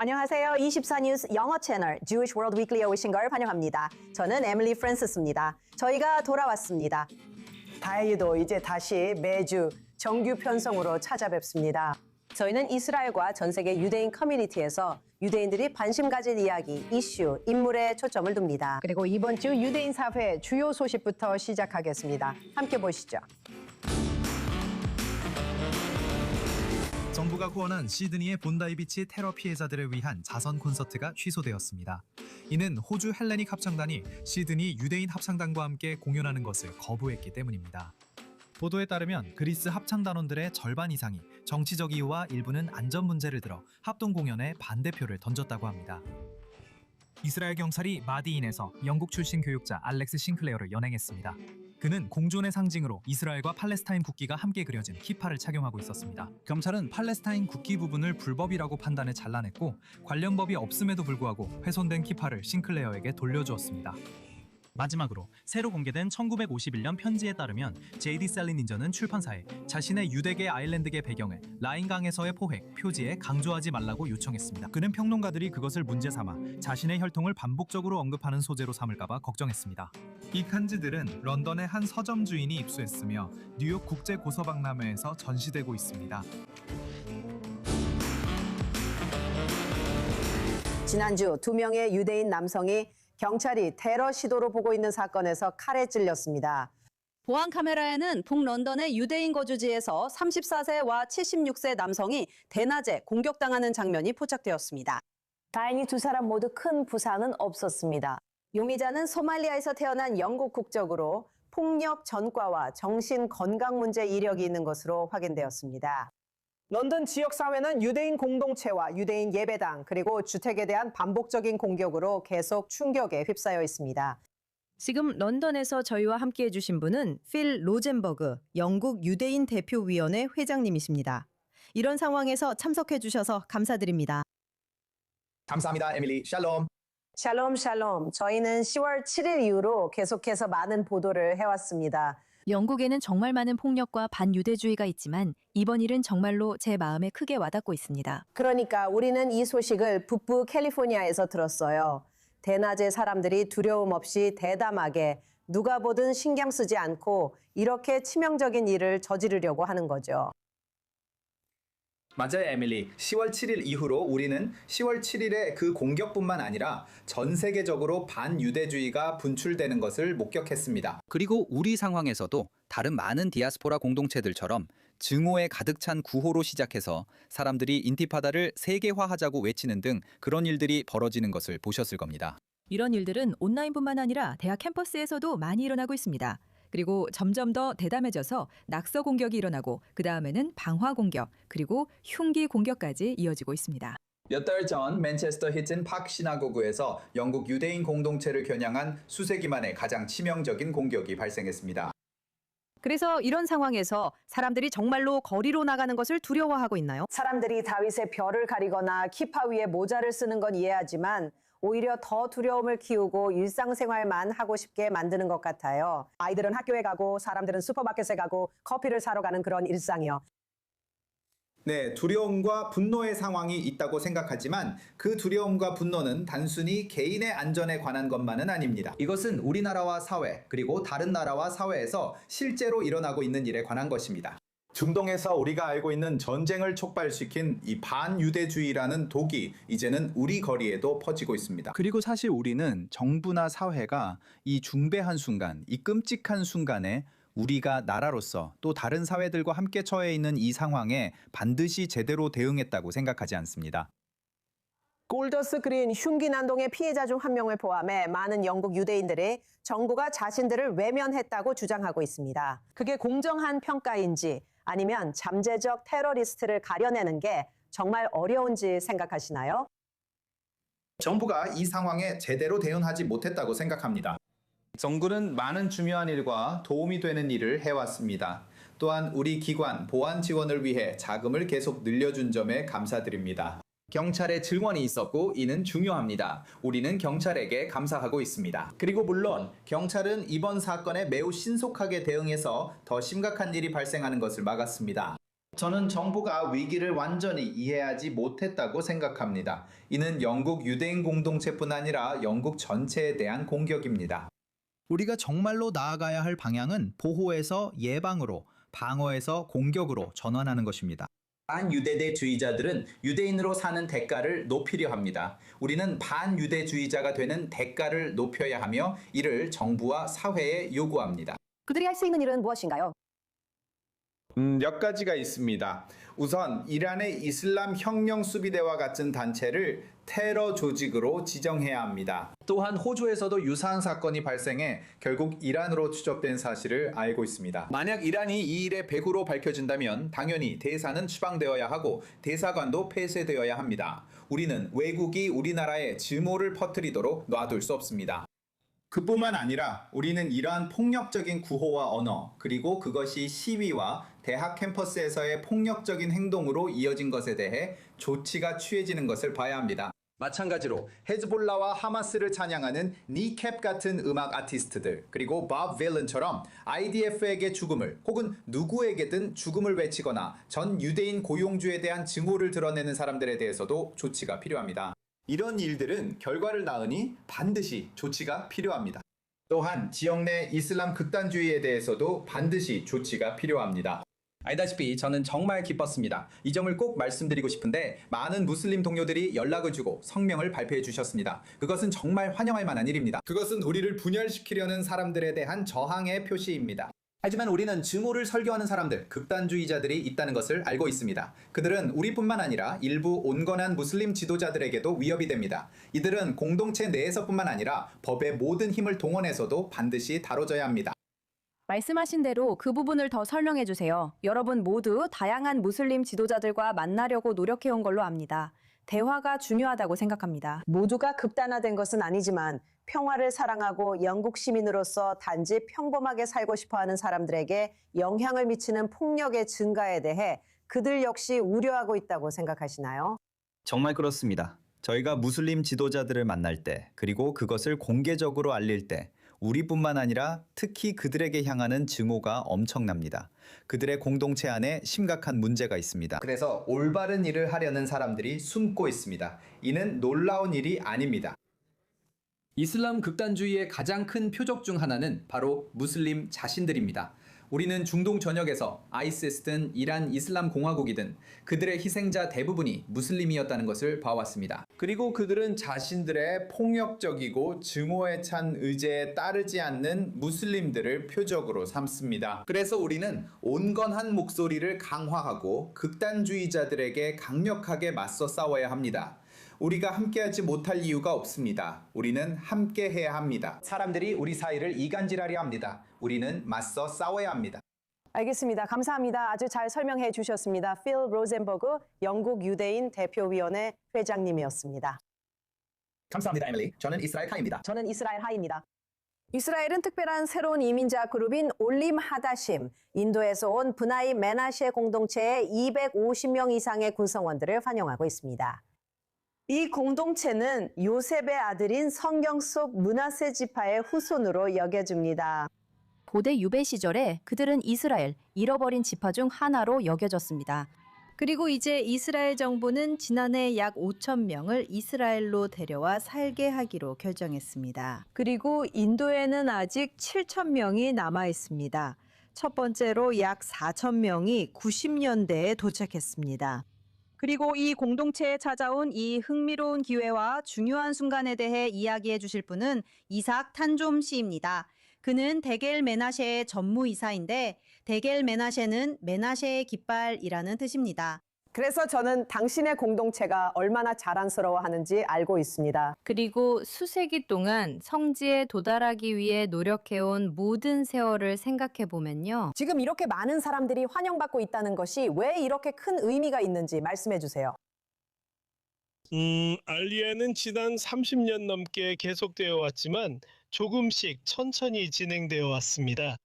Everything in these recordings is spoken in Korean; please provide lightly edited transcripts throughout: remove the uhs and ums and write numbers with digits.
안녕하세요. 24뉴스 영어 채널 Jewish World Weekly에 오신 걸 환영합니다. 저는 에밀리 프랜시스입니다. 저희가 돌아왔습니다. 다행히도 이제 다시 매주 정규 편성으로 찾아뵙습니다. 저희는 이스라엘과 전 세계 유대인 커뮤니티에서 유대인들이 관심 가질 이야기, 이슈, 인물에 초점을 둡니다. 그리고 이번 주 유대인 사회 주요 소식부터 시작하겠습니다. 함께 보시죠. 정부가 후원한 시드니의 본다이 비치 테러 피해자들을 위한 자선 콘서트가 취소되었습니다. 이는 호주 헬레닉 합창단이 시드니 유대인 합창단과 함께 공연하는 것을 거부했기 때문입니다. 보도에 따르면 그리스 합창단원들의 절반 이상이 정치적 이유와 일부는 안전 문제를 들어 합동 공연에 반대표를 던졌다고 합니다. 이스라엘 경찰이 마디인에서 영국 출신 교육자 알렉스 싱클레어를 연행했습니다. 그는 공존의 상징으로 이스라엘과 팔레스타인 국기가 함께 그려진 키파를 착용하고 있었습니다. 검찰은 팔레스타인 국기 부분을 불법이라고 판단해 잘라냈고 관련 법이 없음에도 불구하고 훼손된 키파를 싱클레어에게 돌려주었습니다. 마지막으로 새로 공개된 1951년 편지에 따르면 J.D. 셀린닌저는 출판사에 자신의 유대계 아일랜드계 배경을 라인강에서의 포획, 표지에 강조하지 말라고 요청했습니다. 그는 평론가들이 그것을 문제 삼아 자신의 혈통을 반복적으로 언급하는 소재로 삼을까봐 걱정했습니다. 이 칸지들은 런던의 한 서점 주인이 입수했으며 뉴욕 국제고서박람회에서 전시되고 있습니다. 지난주 2명의 유대인 남성이 경찰이 테러 시도로 보고 있는 사건에서 칼에 찔렸습니다. 보안 카메라에는 북런던의 유대인 거주지에서 34세와 76세 남성이 대낮에 공격당하는 장면이 포착되었습니다. 다행히 두 사람 모두 큰 부상은 없었습니다. 용의자는 소말리아에서 태어난 영국 국적으로 폭력 전과와 정신 건강 문제 이력이 있는 것으로 확인되었습니다. 런던 지역사회는 유대인 공동체와 유대인 예배당 그리고 주택에 대한 반복적인 공격으로 계속 충격에 휩싸여 있습니다. 지금 런던에서 저희와 함께해 주신 분은 필 로젠버그 영국 유대인 대표위원회 회장님이십니다. 이런 상황에서 참석해 주셔서 감사드립니다. 감사합니다, 에밀리. 샬롬. 샬롬 샬롬. 저희는 10월 7일 이후로 계속해서 많은 보도를 해왔습니다. 영국에는 정말 많은 폭력과 반유대주의가 있지만 이번 일은 정말로 제 마음에 크게 와닿고 있습니다. 그러니까 우리는 이 소식을 북부 캘리포니아에서 들었어요. 대낮에 사람들이 두려움 없이 대담하게 누가 보든 신경 쓰지 않고 이렇게 치명적인 일을 저지르려고 하는 거죠. 맞아요, 에밀리. 10월 7일 이후로 우리는 10월 7일의 그 공격뿐만 아니라 전 세계적으로 반유대주의가 분출되는 것을 목격했습니다. 그리고 우리 상황에서도 다른 많은 디아스포라 공동체들처럼 증오에 가득 찬 구호로 시작해서 사람들이 인티파다를 세계화하자고 외치는 등 그런 일들이 벌어지는 것을 보셨을 겁니다. 이런 일들은 온라인뿐만 아니라 대학 캠퍼스에서도 많이 일어나고 있습니다. 그리고 점점 더 대담해져서 낙서 공격이 일어나고 그 다음에는 방화 공격, 그리고 흉기 공격까지 이어지고 있습니다. 몇 달 전 맨체스터 히튼 팍 시나고그에서 영국 유대인 공동체를 겨냥한 수세기 만에 가장 치명적인 공격이 발생했습니다. 그래서 이런 상황에서 사람들이 정말로 거리로 나가는 것을 두려워하고 있나요? 사람들이 다윗의 별을 가리거나 키파 위에 모자를 쓰는 건 이해하지만 오히려 더 두려움을 키우고 일상생활만 하고 싶게 만드는 것 같아요. 아이들은 학교에 가고 사람들은 슈퍼마켓에 가고 커피를 사러 가는 그런 일상이요. 네, 두려움과 분노의 상황이 있다고 생각하지만 그 두려움과 분노는 단순히 개인의 안전에 관한 것만은 아닙니다. 이것은 우리나라와 사회, 그리고 다른 나라와 사회에서 실제로 일어나고 있는 일에 관한 것입니다. 중동에서 우리가 알고 있는 전쟁을 촉발시킨 이 반유대주의라는 독이 이제는 우리 거리에도 퍼지고 있습니다. 그리고 사실 우리는 정부나 사회가 이 중대한 순간, 이 끔찍한 순간에 우리가 나라로서 또 다른 사회들과 함께 처해 있는 이 상황에 반드시 제대로 대응했다고 생각하지 않습니다. 골더스 그린 흉기 난동의 피해자 중 한 명을 포함해 많은 영국 유대인들이 정부가 자신들을 외면했다고 주장하고 있습니다. 그게 공정한 평가인지 아니면 잠재적 테러리스트를 가려내는 게 정말 어려운지 생각하시나요? 정부가 이 상황에 제대로 대응하지 못했다고 생각합니다. 정부는 많은 중요한 일과 도움이 되는 일을 해왔습니다. 또한 우리 기관 보안 지원을 위해 자금을 계속 늘려준 점에 감사드립니다. 경찰의 증언이 있었고 이는 중요합니다. 우리는 경찰에게 감사하고 있습니다. 그리고 물론 경찰은 이번 사건에 매우 신속하게 대응해서 더 심각한 일이 발생하는 것을 막았습니다. 저는 정부가 위기를 완전히 이해하지 못했다고 생각합니다. 이는 영국 유대인 공동체뿐 아니라 영국 전체에 대한 공격입니다. 우리가 정말로 나아가야 할 방향은 보호에서 예방으로, 방어에서 공격으로 전환하는 것입니다. 반유대주의자들은 유대인으로 사는 대가를 높이려 합니다. 우리는 반유대주의자가 되는 대가를 높여야 하며 이를 정부와 사회에 요구합니다. 그들이 할 수 있는 일은 무엇인가요? 몇 가지가 있습니다. 우선 이란의 이슬람 혁명 수비대와 같은 단체를 테러 조직으로 지정해야 합니다. 또한 호주에서도 유사한 사건이 발생해 결국 이란으로 추적된 사실을 알고 있습니다. 만약 이란이 이 일의 배후로 밝혀진다면 당연히 대사는 추방되어야 하고 대사관도 폐쇄되어야 합니다. 우리는 외국이 우리나라에 증오를 퍼뜨리도록 놔둘 수 없습니다. 그뿐만 아니라 우리는 이러한 폭력적인 구호와 언어, 그리고 그것이 시위와 대학 캠퍼스에서의 폭력적인 행동으로 이어진 것에 대해 조치가 취해지는 것을 봐야 합니다. 마찬가지로 헤즈볼라와 하마스를 찬양하는 니캡 같은 음악 아티스트들, 그리고 밥 빌런처럼 IDF에게 죽음을 혹은 누구에게든 죽음을 외치거나 전 유대인 고용주에 대한 증오를 드러내는 사람들에 대해서도 조치가 필요합니다. 이런 일들은 결과를 낳으니 반드시 조치가 필요합니다. 또한 지역 내 이슬람 극단주의에 대해서도 반드시 조치가 필요합니다. 알다시피 저는 정말 기뻤습니다. 이 점을 꼭 말씀드리고 싶은데 많은 무슬림 동료들이 연락을 주고 성명을 발표해 주셨습니다. 그것은 정말 환영할 만한 일입니다. 그것은 우리를 분열시키려는 사람들에 대한 저항의 표시입니다. 하지만 우리는 증오를 설교하는 사람들, 극단주의자들이 있다는 것을 알고 있습니다. 그들은 우리뿐만 아니라 일부 온건한 무슬림 지도자들에게도 위협이 됩니다. 이들은 공동체 내에서뿐만 아니라 법의 모든 힘을 동원해서도 반드시 다뤄져야 합니다. 말씀하신 대로 그 부분을 더 설명해 주세요. 여러분 모두 다양한 무슬림 지도자들과 만나려고 노력해온 걸로 압니다. 대화가 중요하다고 생각합니다. 모두가 극단화된 것은 아니지만 평화를 사랑하고 영국 시민으로서 단지 평범하게 살고 싶어하는 사람들에게 영향을 미치는 폭력의 증가에 대해 그들 역시 우려하고 있다고 생각하시나요? 정말 그렇습니다. 저희가 무슬림 지도자들을 만날 때, 그리고 그것을 공개적으로 알릴 때 우리뿐만 아니라 특히 그들에게 향하는 증오가 엄청납니다. 그들의 공동체 안에 심각한 문제가 있습니다. 그래서 올바른 일을 하려는 사람들이 숨고 있습니다. 이는 놀라운 일이 아닙니다. 이슬람 극단주의의 가장 큰 표적 중 하나는 바로 무슬림 자신들입니다. 우리는 중동 전역에서 아이시스든 이란 이슬람 공화국이든 그들의 희생자 대부분이 무슬림이었다는 것을 봐왔습니다. 그리고 그들은 자신들의 폭력적이고 증오에 찬 의제에 따르지 않는 무슬림들을 표적으로 삼습니다. 그래서 우리는 온건한 목소리를 강화하고 극단주의자들에게 강력하게 맞서 싸워야 합니다. 우리가 함께하지 못할 이유가 없습니다. 우리는 함께해야 합니다. 사람들이 우리 사이를 이간질하려 합니다. 우리는 맞서 싸워야 합니다. 알겠습니다. 감사합니다. 아주 잘 설명해 주셨습니다. 필 로젠버그 영국 유대인 대표위원회 회장님이었습니다. 감사합니다, 에밀리. 저는 이스라엘 카입니다. 저는 이스라엘 하입니다. 이스라엘은 특별한 새로운 이민자 그룹인 올림 하다심, 인도에서 온 브나이 메나셰 공동체의 250명 이상의 구성원들을 환영하고 있습니다. 이 공동체는 요셉의 아들인 성경 속 므낫세 지파의 후손으로 여겨집니다. 고대 유배 시절에 그들은 이스라엘, 잃어버린 지파 중 하나로 여겨졌습니다. 그리고 이제 이스라엘 정부는 지난해 약 5천 명을 이스라엘로 데려와 살게 하기로 결정했습니다. 그리고 인도에는 아직 7천 명이 남아 있습니다. 첫 번째로 약 4천 명이 90년대에 도착했습니다. 그리고 이 공동체에 찾아온 이 흥미로운 기회와 중요한 순간에 대해 이야기해 주실 분은 이삭 탄좀 씨입니다. 그는 데겔 메나셰의 전무이사인데 데겔 메나셰는 메나셰의 깃발이라는 뜻입니다. 그래서 저는 당신의 공동체가 얼마나 자랑스러워하는지 알고 있습니다. 그리고 수세기 동안 성지에 도달하기 위해 노력해온 모든 세월을 생각해 보면요. 지금 이렇게 많은 사람들이 환영받고 있다는 것이 왜 이렇게 큰 의미가 있는지 말씀해 주세요. 알리아는 지난 30년 넘게 계속되어 왔지만 조금씩 천천히 진행되어 왔습니다.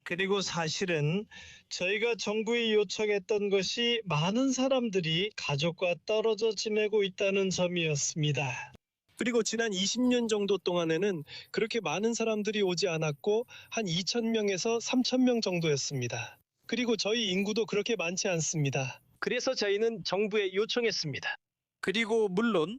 그리고 사실은 저희가 정부에 요청했던 것이 많은 사람들이 가족과 떨어져 지내고 있다는 점이었습니다. 그리고 지난 20년 정도 동안에는 그렇게 많은 사람들이 오지 않았고 한 2,000명에서 3,000명 정도였습니다. 그리고 저희 인구도 그렇게 많지 않습니다. 그래서 저희는 정부에 요청했습니다. 그리고 물론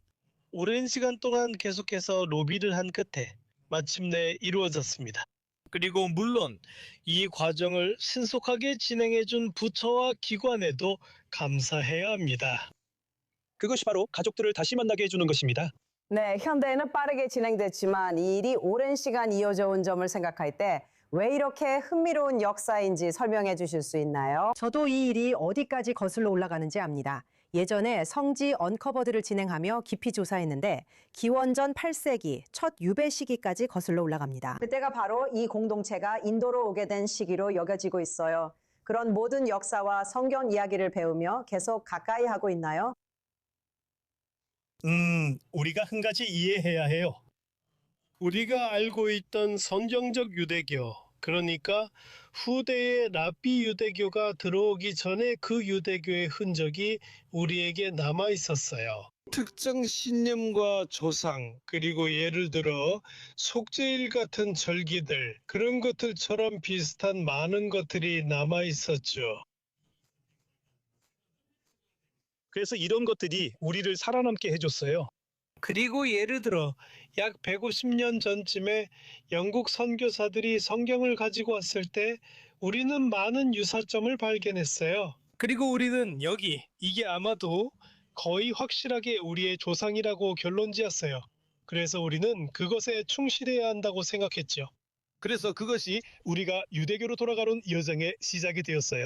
오랜 시간 동안 계속해서 로비를 한 끝에 마침내 이루어졌습니다. 그리고 물론 이 과정을 신속하게 진행해준 부처와 기관에도 감사해야 합니다. 그것이 바로 가족들을 다시 만나게 해주는 것입니다. 네, 현대에는 빠르게 진행됐지만 이 일이 오랜 시간 이어져 온 점을 생각할 때 왜 이렇게 흥미로운 역사인지 설명해 주실 수 있나요? 저도 이 일이 어디까지 거슬러 올라가는지 압니다. 예전에 성지 언커버드를 진행하며 깊이 조사했는데 기원전 8세기 첫 유배 시기까지 거슬러 올라갑니다. 그때가 바로 이 공동체가 인도로 오게 된 시기로 여겨지고 있어요. 그런 모든 역사와 성경 이야기를 배우며 계속 가까이 하고 있나요? 우리가 한 가지 이해해야 해요. 우리가 알고 있던 성경적 유대교, 그러니까 후대의 랍비 유대교가 들어오기 전에 그 유대교의 흔적이 우리에게 남아 있었어요. 특정 신념과 조상, 그리고 예를 들어 속죄일 같은 절기들, 그런 것들처럼 비슷한 많은 것들이 남아 있었죠. 그래서 이런 것들이 우리를 살아남게 해줬어요. 그리고 예를 들어 약 150년 전쯤에 영국 선교사들이 성경을 가지고 왔을 때 우리는 많은 유사점을 발견했어요. 그리고 우리는 이게 아마도 거의 확실하게 우리의 조상이라고 결론지었어요. 그래서 우리는 그것에 충실해야 한다고 생각했죠. 그래서 그것이 우리가 유대교로 돌아가는 여정의 시작이 되었어요.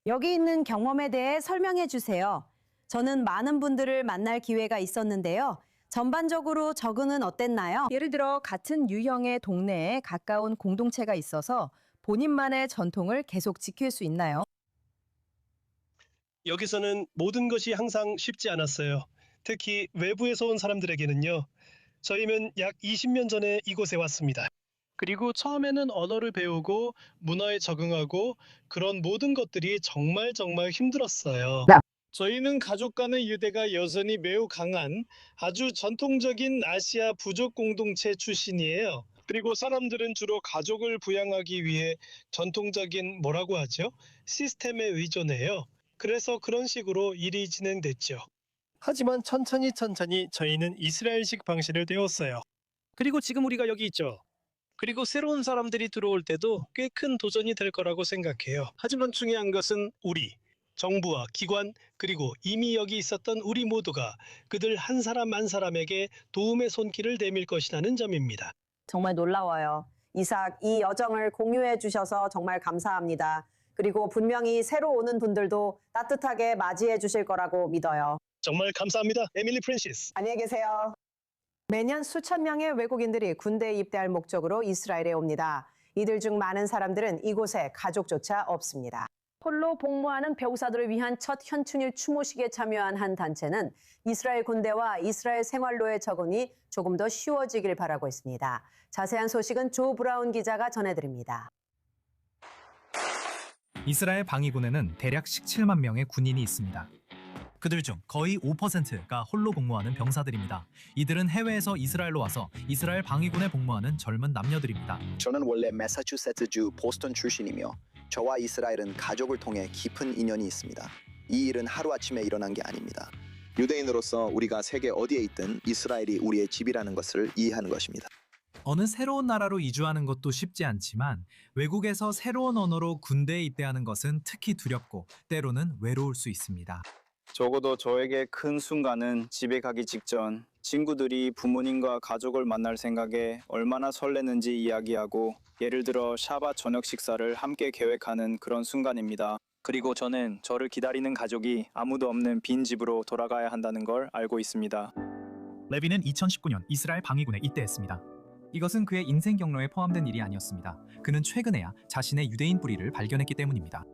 여기 있는 경험에 대해 설명해 주세요. 저는 많은 분들을 만날 기회가 있었는데요. 전반적으로 적응은 어땠나요? 예를 들어 같은 유형의 동네에 가까운 공동체가 있어서 본인만의 전통을 계속 지킬 수 있나요? 여기서는 모든 것이 항상 쉽지 않았어요. 특히 외부에서 온 사람들에게는요. 저희는 약 20년 전에 이곳에 왔습니다. 그리고 처음에는 언어를 배우고 문화에 적응하고 그런 모든 것들이 정말 힘들었어요. 저희는 가족 간의 유대가 여전히 매우 강한 아주 전통적인 아시아 부족 공동체 출신이에요. 그리고 사람들은 주로 가족을 부양하기 위해 전통적인 뭐라고 하죠? 시스템에 의존해요. 그래서 그런 식으로 일이 진행됐죠. 하지만 천천히 저희는 이스라엘식 방식을 배웠어요. 그리고 지금 우리가 여기 있죠. 그리고 새로운 사람들이 들어올 때도 꽤 큰 도전이 될 거라고 생각해요. 하지만 중요한 것은 우리, 정부와 기관, 그리고 이미 여기 있었던 우리 모두가 그들 한 사람 한 사람에게 도움의 손길을 내밀 것이라는 점입니다. 정말 놀라워요. 이삭, 이 여정을 공유해 주셔서 정말 감사합니다. 그리고 분명히 새로 오는 분들도 따뜻하게 맞이해 주실 거라고 믿어요. 정말 감사합니다. 에밀리 프랜시스. 안녕히 계세요. 매년 수천 명의 외국인들이 군대에 입대할 목적으로 이스라엘에 옵니다. 이들 중 많은 사람들은 이곳에 가족조차 없습니다. 홀로 복무하는 배우사들을 위한 첫 현충일 추모식에 참여한 한 단체는 이스라엘 군대와 이스라엘 생활로의 적응이 조금 더 쉬워지길 바라고 있습니다. 자세한 소식은 조 브라운 기자가 전해드립니다. 이스라엘 방위군에는 대략 17만 명의 군인이 있습니다. 그들 중 거의 5%가 홀로 복무하는 병사들입니다. 이들은 해외에서 이스라엘로 와서 이스라엘 방위군에 복무하는 젊은 남녀들입니다. 저는 원래 매사추세츠주 보스턴 출신이며 저와 이스라엘은 가족을 통해 깊은 인연이 있습니다. 이 일은 하루아침에 일어난 게 아닙니다. 유대인으로서 우리가 세계 어디에 있든 이스라엘이 우리의 집이라는 것을 이해하는 것입니다. 어느 새로운 나라로 이주하는 것도 쉽지 않지만 외국에서 새로운 언어로 군대에 입대하는 것은 특히 두렵고 때로는 외로울 수 있습니다. 적어도 저에게 큰 순간은 집에 가기 직전 친구들이 부모님과 가족을 만날 생각에 얼마나 설레는지 이야기하고 예를 들어 샤바 저녁 식사를 함께 계획하는 그런 순간입니다. 그리고 저는 저를 기다리는 가족이 아무도 없는 빈 집으로 돌아가야 한다는 걸 알고 있습니다. 레비는 2019년 이스라엘 방위군에 입대했습니다. 이것은 그의 인생 경로에 포함된 일이 아니었습니다. 그는 최근에야 자신의 유대인 뿌리를 발견했기 때문입니다.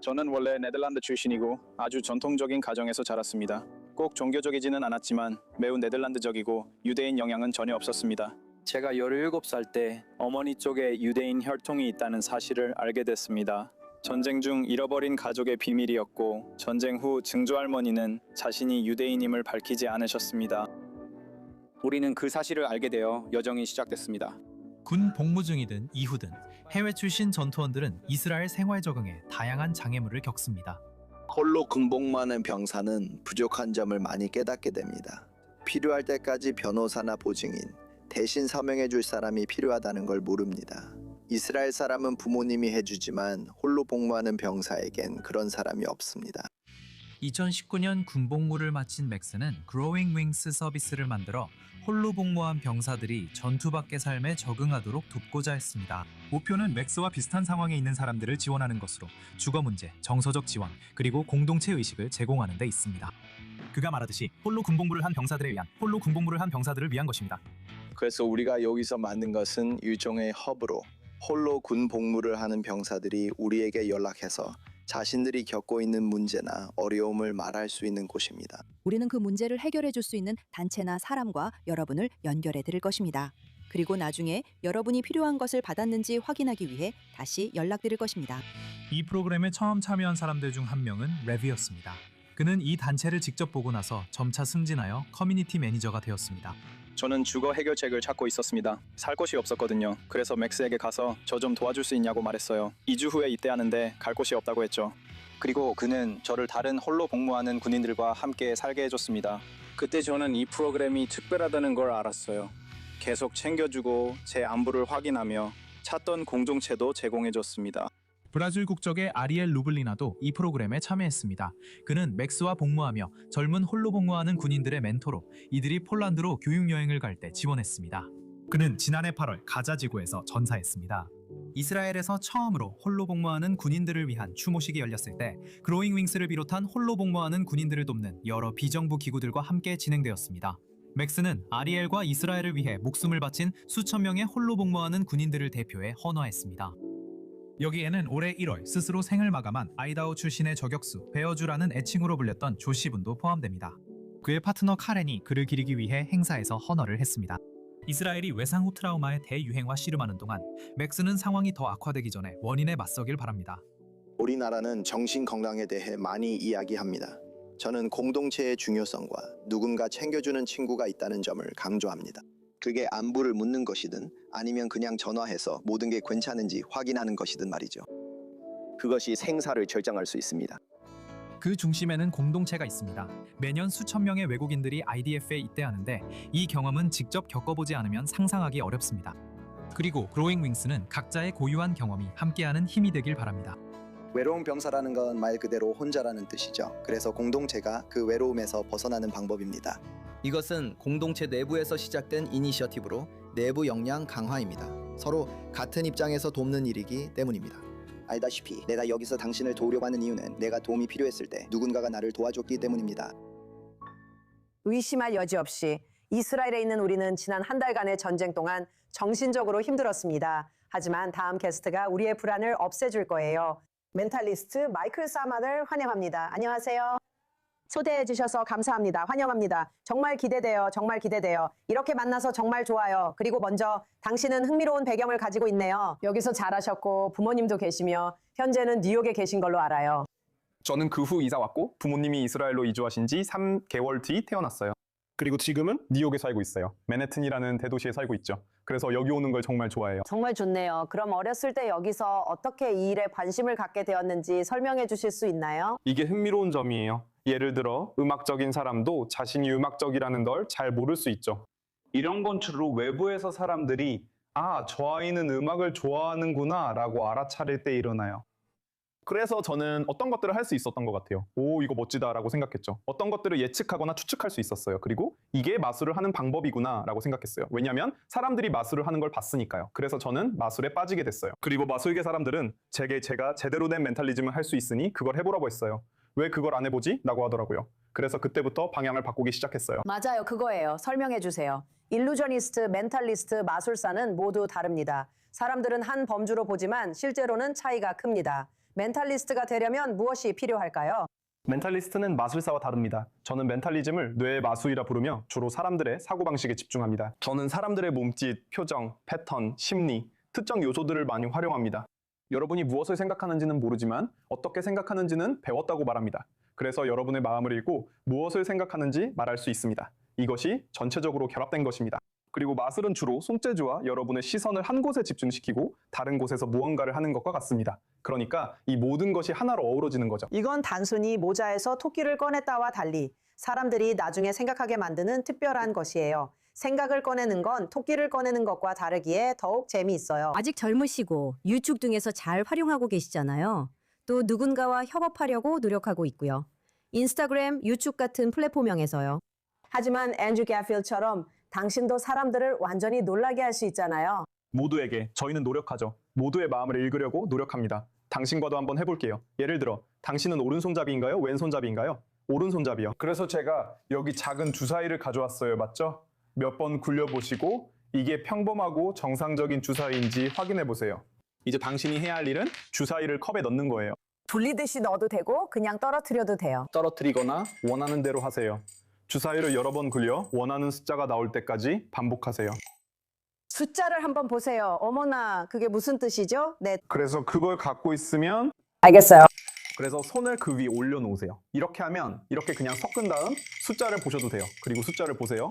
저는 원래 네덜란드 출신이고 아주 전통적인 가정에서 자랐습니다. 꼭 종교적이지는 않았지만 매우 네덜란드적이고 유대인 영향은 전혀 없었습니다. 제가 17살 때 어머니 쪽에 유대인 혈통이 있다는 사실을 알게 됐습니다. 전쟁 중 잃어버린 가족의 비밀이었고 전쟁 후 증조할머니는 자신이 유대인임을 밝히지 않으셨습니다. 우리는 그 사실을 알게 되어 여정이 시작됐습니다. 군 복무 중이든 이후든 해외 출신 전투원들은 이스라엘 생활 적응에 다양한 장애물을 겪습니다. 홀로 군복무하는 병사는 부족한 점을 많이 깨닫게 됩니다. 필요할 때까지 변호사나 보증인, 대신 서명해 줄 사람이 필요하다는 걸 모릅니다. 이스라엘 사람은 부모님이 해주지만 홀로 복무하는 병사에겐 그런 사람이 없습니다. 2019년 군복무를 마친 맥스는 Growing Wings 서비스를 만들어 홀로 복무한 병사들이 전투 밖의 삶에 적응하도록 돕고자 했습니다. 목표는 맥스와 비슷한 상황에 있는 사람들을 지원하는 것으로 주거 문제, 정서적 지원, 그리고 공동체 의식을 제공하는 데 있습니다. 그가 말하듯이 홀로 군복무를 한 병사들을 위한 것입니다. 그래서 우리가 여기서 만든 것은 일종의 허브로 홀로 군 복무를 하는 병사들이 우리에게 연락해서 자신들이 겪고 있는 문제나 어려움을 말할 수 있는 곳입니다. 우리는 그 문제를 해결해 줄 수 있는 단체나 사람과 여러분을 연결해 드릴 것입니다. 그리고 나중에 여러분이 필요한 것을 받았는지 확인하기 위해 다시 연락드릴 것입니다. 이 프로그램에 처음 참여한 사람들 중 한 명은 레비였습니다. 그는 이 단체를 직접 보고 나서 점차 승진하여 커뮤니티 매니저가 되었습니다. 저는 주거 해결책을 찾고 있었습니다. 살 곳이 없었거든요. 그래서 맥스에게 가서 저 좀 도와줄 수 있냐고 말했어요. 2주 후에 입대하는데 갈 곳이 없다고 했죠. 그리고 그는 저를 다른 홀로 복무하는 군인들과 함께 살게 해줬습니다. 그때 저는 이 프로그램이 특별하다는 걸 알았어요. 계속 챙겨주고 제 안부를 확인하며 찾던 공동체도 제공해줬습니다. 브라질 국적의 아리엘 루블리나도 이 프로그램에 참여했습니다. 그는 맥스와 복무하며 젊은 홀로 복무하는 군인들의 멘토로 이들이 폴란드로 교육여행을 갈 때 지원했습니다. 그는 지난해 8월 가자 지구에서 전사했습니다. 이스라엘에서 처음으로 홀로 복무하는 군인들을 위한 추모식이 열렸을 때 그로잉 윙스를 비롯한 홀로 복무하는 군인들을 돕는 여러 비정부 기구들과 함께 진행되었습니다. 맥스는 아리엘과 이스라엘을 위해 목숨을 바친 수천 명의 홀로 복무하는 군인들을 대표해 헌화했습니다. 여기에는 올해 1월 스스로 생을 마감한 아이다호 출신의 저격수 베어주라는 애칭으로 불렸던 조시분도 포함됩니다. 그의 파트너 카렌이 그를 기리기 위해 행사에서 헌화를 했습니다. 이스라엘이 외상후 트라우마의 대유행과 씨름하는 동안 맥스는 상황이 더 악화되기 전에 원인에 맞서길 바랍니다. 우리나라는 정신 건강에 대해 많이 이야기합니다. 저는 공동체의 중요성과 누군가 챙겨주는 친구가 있다는 점을 강조합니다. 그게 안부를 묻는 것이든 아니면 그냥 전화해서 모든 게 괜찮은지 확인하는 것이든 말이죠. 그것이 생사를 결정할 수 있습니다. 그 중심에는 공동체가 있습니다. 매년 수천 명의 외국인들이 IDF에 입대하는데 이 경험은 직접 겪어보지 않으면 상상하기 어렵습니다. 그리고 그로잉 윙스는 각자의 고유한 경험이 함께하는 힘이 되길 바랍니다. 외로운 병사라는 건 말 그대로 혼자라는 뜻이죠. 그래서 공동체가 그 외로움에서 벗어나는 방법입니다. 이것은 공동체 내부에서 시작된 이니셔티브로 내부 역량 강화입니다. 서로 같은 입장에서 돕는 일이기 때문입니다. 알다시피 내가 여기서 당신을 도우려고 하는 이유는 내가 도움이 필요했을 때 누군가가 나를 도와줬기 때문입니다. 의심할 여지 없이 이스라엘에 있는 우리는 지난 한 달간의 전쟁 동안 정신적으로 힘들었습니다. 하지만 다음 게스트가 우리의 불안을 없애줄 거예요. 멘탈리스트 마이클 사마를 환영합니다. 안녕하세요. 초대해 주셔서 감사합니다. 환영합니다. 정말 기대돼요. 정말 기대돼요. 이렇게 만나서 정말 좋아요. 그리고 먼저 당신은 흥미로운 배경을 가지고 있네요. 여기서 자라셨고 부모님도 계시며 현재는 뉴욕에 계신 걸로 알아요. 저는 그 후 이사 왔고 부모님이 이스라엘로 이주하신 지 3개월 뒤 태어났어요. 그리고 지금은 뉴욕에 살고 있어요. 맨해튼이라는 대도시에 살고 있죠. 그래서 여기 오는 걸 정말 좋아해요. 정말 좋네요. 그럼 어렸을 때 여기서 어떻게 이 일에 관심을 갖게 되었는지 설명해 주실 수 있나요? 이게 흥미로운 점이에요. 예를 들어 음악적인 사람도 자신이 음악적이라는 걸 잘 모를 수 있죠. 이런 건 주로 외부에서 사람들이 저 아이는 음악을 좋아하는구나 라고 알아차릴 때 일어나요. 그래서 저는 어떤 것들을 할 수 있었던 것 같아요. 오, 이거 멋지다 라고 생각했죠. 어떤 것들을 예측하거나 추측할 수 있었어요. 그리고 이게 마술을 하는 방법이구나 라고 생각했어요. 왜냐하면 사람들이 마술을 하는 걸 봤으니까요. 그래서 저는 마술에 빠지게 됐어요. 그리고 마술계 사람들은 제가 제대로 된 멘탈리즘을 할 수 있으니 그걸 해보라고 했어요. 왜 그걸 안 해보지? 라고 하더라고요. 그래서 그때부터 방향을 바꾸기 시작했어요. 맞아요. 그거예요. 설명해 주세요. 일루저니스트, 멘탈리스트, 마술사는 모두 다릅니다. 사람들은 한 범주로 보지만 실제로는 차이가 큽니다. 멘탈리스트가 되려면 무엇이 필요할까요? 멘탈리스트는 마술사와 다릅니다. 저는 멘탈리즘을 뇌의 마술이라 부르며 주로 사람들의 사고방식에 집중합니다. 저는 사람들의 몸짓, 표정, 패턴, 심리, 특정 요소들을 많이 활용합니다. 여러분이 무엇을 생각하는지는 모르지만 어떻게 생각하는지는 배웠다고 말합니다. 그래서 여러분의 마음을 읽고 무엇을 생각하는지 말할 수 있습니다. 이것이 전체적으로 결합된 것입니다. 그리고 마술은 주로 손재주와 여러분의 시선을 한 곳에 집중시키고 다른 곳에서 무언가를 하는 것과 같습니다. 그러니까 이 모든 것이 하나로 어우러지는 거죠. 이건 단순히 모자에서 토끼를 꺼냈다와 달리 사람들이 나중에 생각하게 만드는 특별한 것이에요. 생각을 꺼내는 건 토끼를 꺼내는 것과 다르기에 더욱 재미있어요. 아직 젊으시고 유축 등에서 잘 활용하고 계시잖아요. 또 누군가와 협업하려고 노력하고 있고요. 인스타그램, 유축 같은 플랫폼명에서요. 하지만 앤드류 가필드처럼 당신도 사람들을 완전히 놀라게 할 수 있잖아요. 모두에게 저희는 노력하죠. 모두의 마음을 읽으려고 노력합니다. 당신과도 한번 해볼게요. 예를 들어 당신은 오른손잡이인가요? 왼손잡이인가요? 오른손잡이요. 그래서 제가 여기 작은 주사위를 가져왔어요. 맞죠? 몇 번 굴려보시고 이게 평범하고 정상적인 주사위인지 확인해보세요. 이제 당신이 해야 할 일은 주사위를 컵에 넣는 거예요. 돌리듯이 넣어도 되고 그냥 떨어뜨려도 돼요. 떨어뜨리거나 원하는 대로 하세요. 주사위를 여러 번 굴려 원하는 숫자가 나올 때까지 반복하세요. 숫자를 한번 보세요. 어머나, 그게 무슨 뜻이죠? 네. 그래서 그걸 갖고 있으면 알겠어요. 그래서 손을 그 위에 올려놓으세요. 이렇게 하면 이렇게 그냥 섞은 다음 숫자를 보셔도 돼요. 그리고 숫자를 보세요.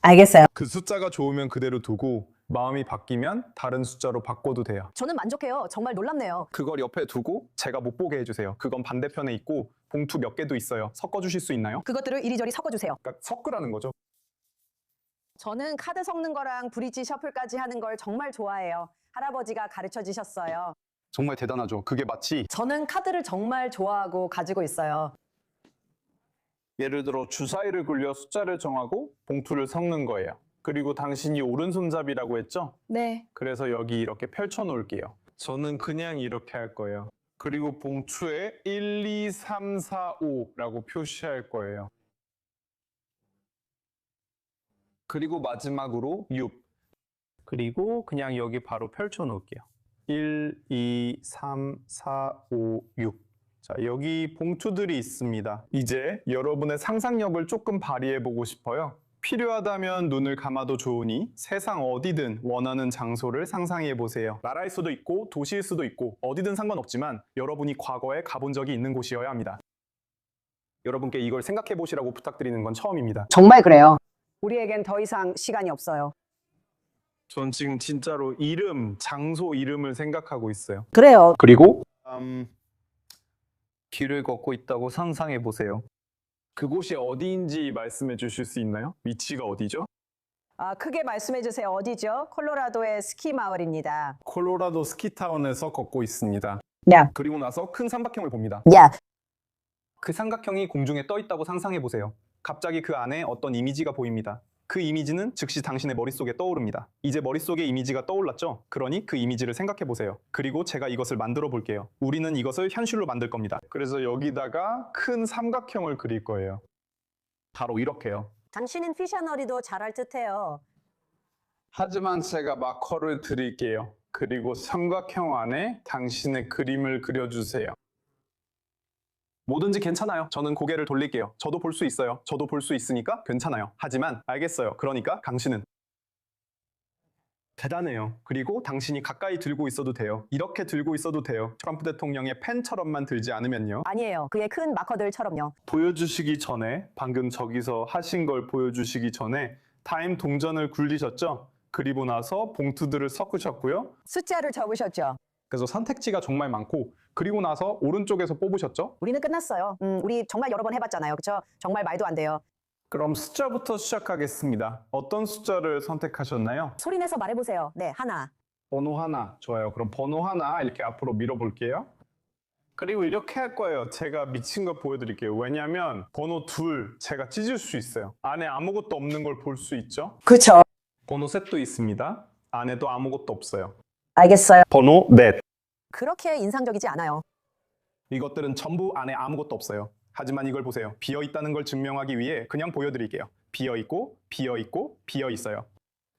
알겠어요. 그 숫자가 좋으면 그대로 두고 마음이 바뀌면 다른 숫자로 바꿔도 돼요. 저는 만족해요. 정말 놀랍네요. 그걸 옆에 두고 제가 못 보게 해주세요. 그건 반대편에 있고 봉투 몇 개도 있어요. 섞어주실 수 있나요? 그것들을 이리저리 섞어주세요. 그러니까 섞으라는 거죠. 저는 카드 섞는 거랑 브릿지 셔플까지 하는 걸 정말 좋아해요. 할아버지가 가르쳐 주셨어요. 정말 대단하죠. 그게 마치 저는 카드를 정말 좋아하고 가지고 있어요. 예를 들어 주사위를 굴려 숫자를 정하고 봉투를 섞는 거예요. 그리고 당신이 오른손잡이라고 했죠? 네. 그래서 여기 이렇게 펼쳐 놓을게요. 저는 그냥 이렇게 할 거예요. 그리고 봉투에 1, 2, 3, 4, 5라고 표시할 거예요. 그리고 마지막으로 6. 그리고 그냥 여기 바로 펼쳐 놓을게요. 1, 2, 3, 4, 5, 6. 자, 여기 봉투들이 있습니다. 이제 여러분의 상상력을 조금 발휘해 보고 싶어요. 필요하다면 눈을 감아도 좋으니 세상 어디든 원하는 장소를 상상해 보세요. 나라일 수도 있고 도시일 수도 있고 어디든 상관없지만 여러분이 과거에 가본 적이 있는 곳이어야 합니다. 여러분께 이걸 생각해 보시라고 부탁드리는 건 처음입니다. 정말 그래요. 우리에겐 더 이상 시간이 없어요. 전 지금 진짜로 이름, 장소 이름을 생각하고 있어요. 그래요. 그리고 길을 걷고 있다고 상상해 보세요. 그곳이 어디인지 말씀해 주실 수 있나요? 위치가 어디죠? 크게 말씀해 주세요. 어디죠? 콜로라도의 스키 마을입니다. 콜로라도 스키타운에서 걷고 있습니다. 야. 그리고 나서 큰 삼각형을 봅니다. 야. 그 삼각형이 공중에 떠 있다고 상상해 보세요. 갑자기 그 안에 어떤 이미지가 보입니다. 그 이미지는 즉시 당신의 머릿속에 떠오릅니다. 이제 머릿속에 이미지가 떠올랐죠? 그러니 그 이미지를 생각해 보세요. 그리고 제가 이것을 만들어 볼게요. 우리는 이것을 현실로 만들 겁니다. 그래서 여기다가 큰 삼각형을 그릴 거예요. 바로 이렇게요. 당신은 피셔너리도 잘할 듯해요. 하지만 제가 마커를 드릴게요. 그리고 삼각형 안에 당신의 그림을 그려주세요. 뭐든지 괜찮아요. 저는 고개를 돌릴게요. 저도 볼 수 있어요. 저도 볼 수 있으니까 괜찮아요. 하지만 알겠어요. 그러니까 당신은 대단해요. 그리고 당신이 가까이 들고 있어도 돼요. 이렇게 들고 있어도 돼요. 트럼프 대통령의 펜처럼만 들지 않으면요. 아니에요. 그의 큰 마커들처럼요. 보여주시기 전에 방금 저기서 하신 걸 보여주시기 전에 타임 동전을 굴리셨죠? 그리고 나서 봉투들을 섞으셨고요. 숫자를 적으셨죠. 그래서 선택지가 정말 많고 그리고 나서 오른쪽에서 뽑으셨죠? 우리는 끝났어요. 우리 정말 여러 번 해봤잖아요. 그렇죠? 정말 말도 안 돼요. 그럼 숫자부터 시작하겠습니다. 어떤 숫자를 선택하셨나요? 소리내서 말해보세요. 네, 하나. 번호 하나. 좋아요. 그럼 번호 하나 이렇게 앞으로 밀어볼게요. 그리고 이렇게 할 거예요. 제가 미친 거 보여드릴게요. 왜냐하면 번호 2 제가 찢을 수 있어요. 안에 아무것도 없는 걸 볼 수 있죠? 그렇죠. 번호 셋도 있습니다. 안에도 아무것도 없어요. 알겠어요. 번호 넷. 그렇게 인상적이지 않아요. 이것들은 전부 안에 아무것도 없어요. 하지만 이걸 보세요. 비어있다는 걸 증명하기 위해 그냥 보여드릴게요. 비어있고 비어있고 비어있어요.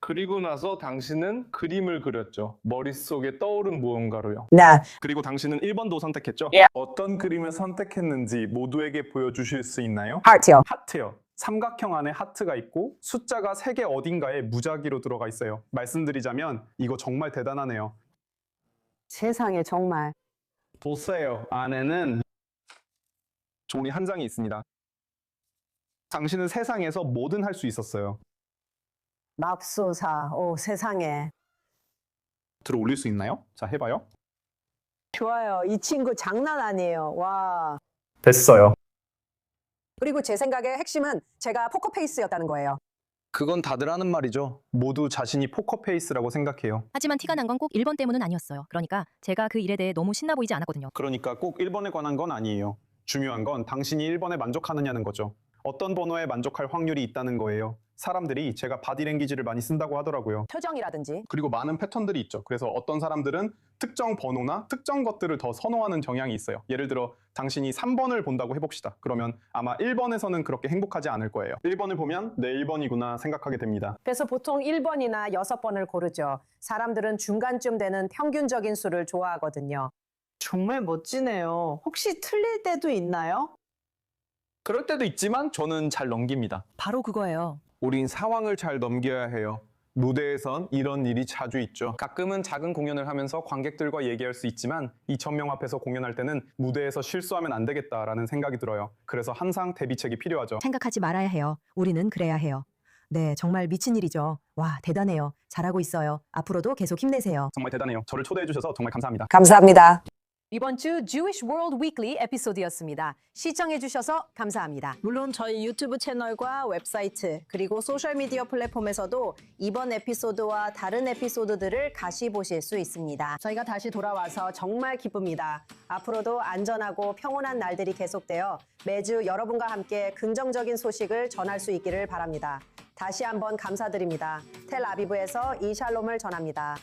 그리고 나서 당신은 그림을 그렸죠. 머릿속에 떠오른 무언가로요. 네. 그리고 당신은 1번도 선택했죠? 예. 어떤 그림을 선택했는지 모두에게 보여주실 수 있나요? 하트요. 하트요. 삼각형 안에 하트가 있고 숫자가 3개 어딘가에 무작위로 들어가 있어요. 말씀드리자면 이거 정말 대단하네요. 세상에 정말. 보세요. 안에는 종이 한 장이 있습니다. 당신은 세상에서 뭐든 할 수 있었어요. 맙소사. 오, 세상에. 들어 올릴 수 있나요? 자, 해봐요. 좋아요. 이 친구 장난 아니에요. 와. 됐어요. 그리고 제 생각의 핵심은 제가 포커페이스였다는 거예요. 그건 다들 하는 말이죠. 모두 자신이 포커페이스라고 생각해요. 하지만 티가 난 건 꼭 1번 때문은 아니었어요. 그러니까 제가 그 일에 대해 너무 신나 보이지 않았거든요. 그러니까 꼭 1번에 관한 건 아니에요. 중요한 건 당신이 1번에 만족하느냐는 거죠. 어떤 번호에 만족할 확률이 있다는 거예요. 사람들이 제가 바디랭귀지를 많이 쓴다고 하더라고요. 표정이라든지. 그리고 많은 패턴들이 있죠. 그래서 어떤 사람들은 특정 번호나 특정 것들을 더 선호하는 경향이 있어요. 예를 들어 당신이 3번을 본다고 해봅시다. 그러면 아마 1번에서는 그렇게 행복하지 않을 거예요. 1번을 보면 내 1번이구나 생각하게 됩니다. 그래서 보통 1번이나 6번을 고르죠. 사람들은 중간쯤 되는 평균적인 수를 좋아하거든요. 정말 멋지네요. 혹시 틀릴 때도 있나요? 그럴 때도 있지만 저는 잘 넘깁니다. 바로 그거예요. 우린 상황을 잘 넘겨야 해요. 무대에선 이런 일이 자주 있죠. 가끔은 작은 공연을 하면서 관객들과 얘기할 수 있지만 2,000명 앞에서 공연할 때는 무대에서 실수하면 안 되겠다라는 생각이 들어요. 그래서 항상 대비책이 필요하죠. 생각하지 말아야 해요. 우리는 그래야 해요. 네, 정말 미친 일이죠. 와, 대단해요. 잘하고 있어요. 앞으로도 계속 힘내세요. 정말 대단해요. 저를 초대해 주셔서 정말 감사합니다. 감사합니다. 이번 주 Jewish World Weekly 에피소드였습니다. 시청해주셔서 감사합니다. 물론 저희 유튜브 채널과 웹사이트 그리고 소셜미디어 플랫폼에서도 이번 에피소드와 다른 에피소드들을 다시 보실 수 있습니다. 저희가 다시 돌아와서 정말 기쁩니다. 앞으로도 안전하고 평온한 날들이 계속되어 매주 여러분과 함께 긍정적인 소식을 전할 수 있기를 바랍니다. 다시 한번 감사드립니다. 텔아비브에서 이 샬롬을 전합니다.